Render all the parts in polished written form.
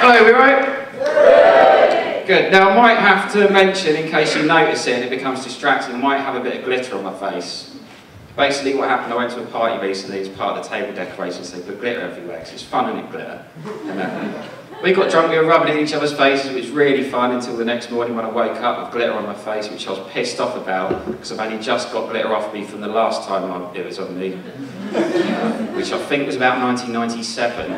Hello, we right? Good. Now I might have to mention, in case you notice it and it becomes distracting, I might have a bit of glitter on my face. Basically what happened, I went to a party recently as part of the table decorations, they put glitter everywhere because it's fun, isn't it, glitter? And we got drunk, we were rubbing it in each other's faces, it was really fun until the next morning when I woke up with glitter on my face, which I was pissed off about because I've only just got glitter off me from the last time it was on me, which I think was about 1997.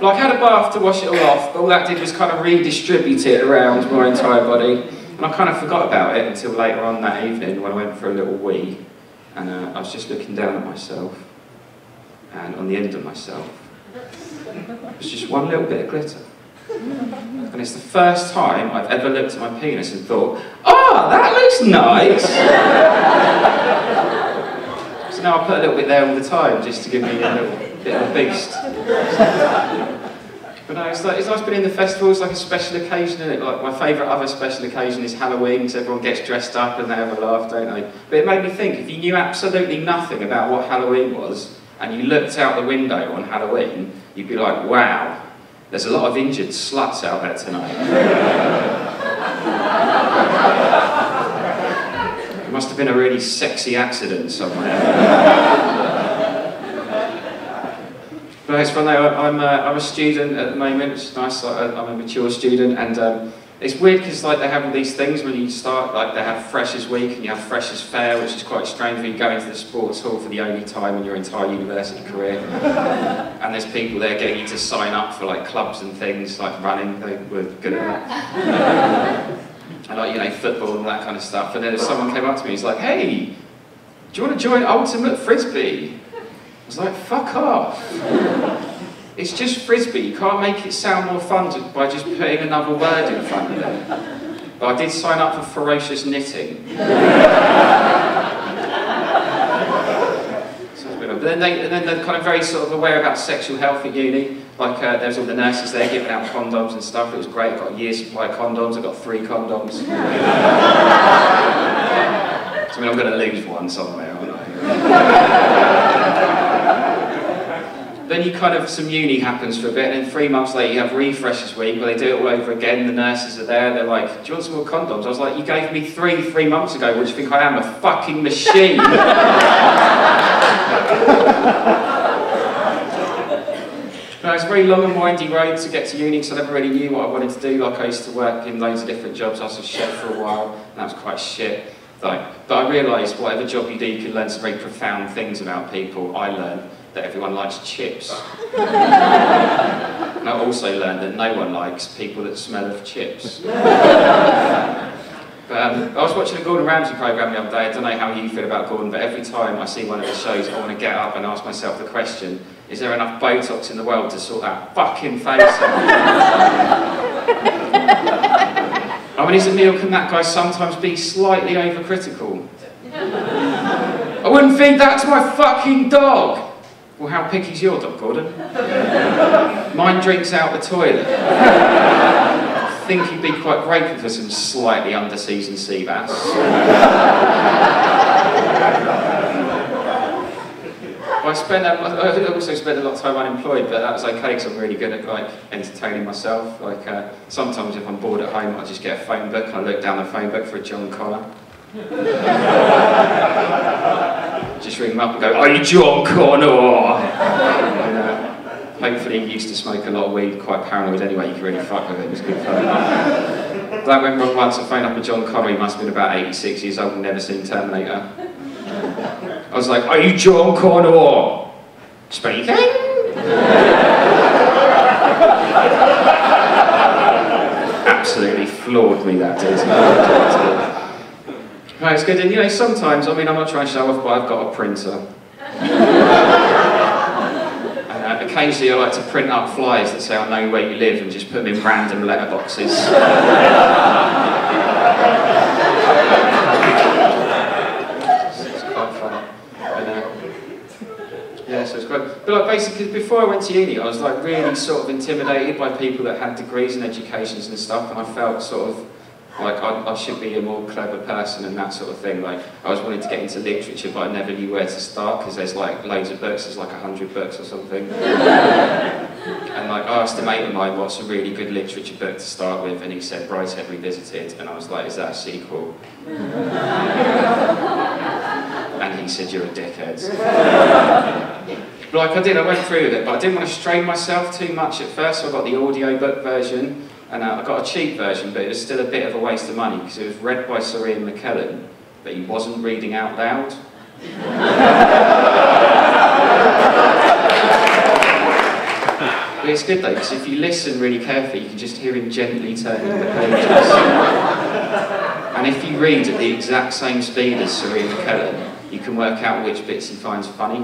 Like, I had a bath to wash it all off, but all that did was kind of redistribute it around my entire body. And I kind of forgot about it until later on that evening when I went for a little wee. And I was just looking down at myself, and on the end of myself, was just one little bit of glitter. And it's the first time I've ever looked at my penis and thought, oh, that looks nice! So now I put a little bit there all the time, just to give me a little bit of a boost. But no, it's nice being in the festival. It's like a special occasion, isn't it? Like my favourite other special occasion is Halloween, because everyone gets dressed up and they have a laugh, don't they? But it made me think, if you knew absolutely nothing about what Halloween was, and you looked out the window on Halloween, you'd be like, wow, there's a lot of injured sluts out there tonight. It must have been a really sexy accident somewhere. But it's fun though, I'm a student at the moment, which is nice, I'm a mature student, and it's weird because like, they have all these things when you start, like they have Freshers Week and you have Freshers Fair, which is quite strange when you go into the sports hall for the only time in your entire university career. And there's people there getting you to sign up for like clubs and things, like running, they were good at that. And like, you know, football and that kind of stuff. And then someone came up to me, he's like, hey, do you want to join Ultimate Frisbee? I was like, fuck off. It's just Frisbee, you can't make it sound more fun by just putting another word in front of it. But I did sign up for ferocious knitting. But then they're kind of very sort of aware about sexual health at uni. Like there's all the nurses there giving out condoms and stuff. It was great, I got a year's supply of condoms, I got 3 condoms. So I mean, I'm going to lose one somewhere, aren't I? Then you kind of, some uni happens for a bit, and then 3 months later you have Refreshers Week where they do it all over again, the nurses are there, they're like, do you want some more condoms? I was like, you gave me 3 months ago, what do you think I am, a fucking machine? No, it's a very long and windy road to get to uni because I never really knew what I wanted to do. Like I used to work in loads of different jobs, I was a chef for a while, and that was quite shit. Like, but I realised whatever job you do, you can learn some very profound things about people. I learned that everyone likes chips. And I also learned that no one likes people that smell of chips. But I was watching a Gordon Ramsay programme the other day. I don't know how you feel about Gordon, but every time I see one of his shows, I want to get up and ask myself the question, is there enough Botox in the world to sort that fucking face out? I mean, can that guy sometimes be slightly overcritical? I wouldn't feed that to my fucking dog! Well, how picky's your dog, Gordon? Mine drinks out the toilet. I think he'd be quite grateful for some slightly under-seasoned sea bass. I also spent a lot of time unemployed, but that was okay because I'm really good at like entertaining myself. Like sometimes if I'm bored at home, I just get a phone book and I look down the phone book for a John Connor. Just ring him up and go, are you John Connor? And, hopefully he used to smoke a lot of weed, quite paranoid anyway, you could really fuck with it, it was good fun. But I remember once I phoned up a John Connor, he must have been about 86 years old and never seen Terminator. I was like, are you John Connor? Speaking? Absolutely floored me that day. Right, it's good, and you know, sometimes, I mean, I'm not trying to show off, but I've got a printer. And occasionally I like to print up flyers that say I know where you live and just put them in random letterboxes. Yeah, so it's great. But like basically, before I went to uni, I was like really sort of intimidated by people that had degrees and educations and stuff, and I felt sort of Like, I should be a more clever person and that sort of thing. Like, I was wanting to get into literature, but I never knew where to start, because there's like loads of books, there's like 100 books or something. And like, I asked a mate of mine what's a really good literature book to start with, and he said Brideshead Revisited, and I was like, is that a sequel? And he said, you're a dickhead. Like, I went through with it, but I didn't want to strain myself too much at first, so I got the audiobook version. And I got a cheap version, but it was still a bit of a waste of money because it was read by Sir Ian McKellen, but he wasn't reading out loud. But it's good though, because if you listen really carefully, you can just hear him gently turning the pages. And if you read at the exact same speed as Sir Ian McKellen, you can work out which bits he finds funny.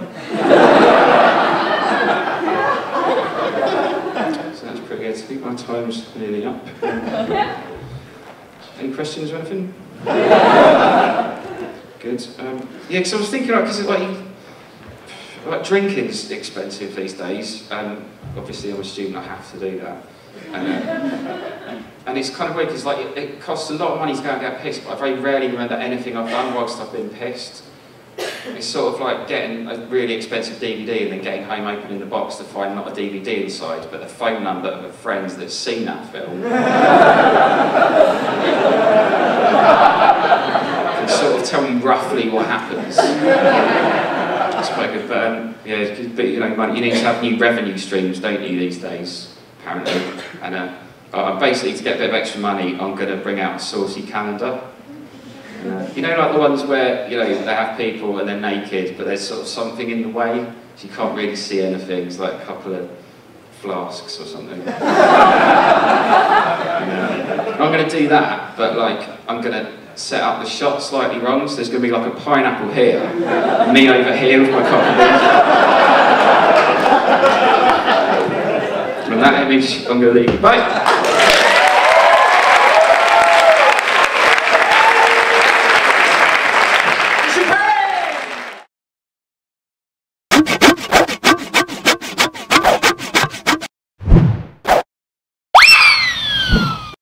Pretty good. I think my time's nearly up. Any questions or anything? Good. Yeah, because I was thinking, because like drinking's expensive these days. Obviously, I'm a student; I have to do that. And it's kind of weird because like it costs a lot of money to go and get pissed, but I very rarely remember anything I've done whilst I've been pissed. It's sort of like getting a really expensive DVD and then getting home, opening the box to find not a DVD inside, but the phone number of a friend that's seen that film. And sort of tell me roughly what happens. It's quite good, but yeah, but you know, you need to have new revenue streams, don't you, these days, apparently. And basically, to get a bit of extra money, I'm going to bring out a saucy calendar. You know, like the ones where, you know, they have people and they're naked, but there's sort of something in the way, so you can't really see anything. It's like a couple of flasks or something. I'm going to do that, but like, I'm going to set up the shot slightly wrong, so there's going to be like a pineapple here, me over here with my coffee. And that image, I'm going to leave. Bye!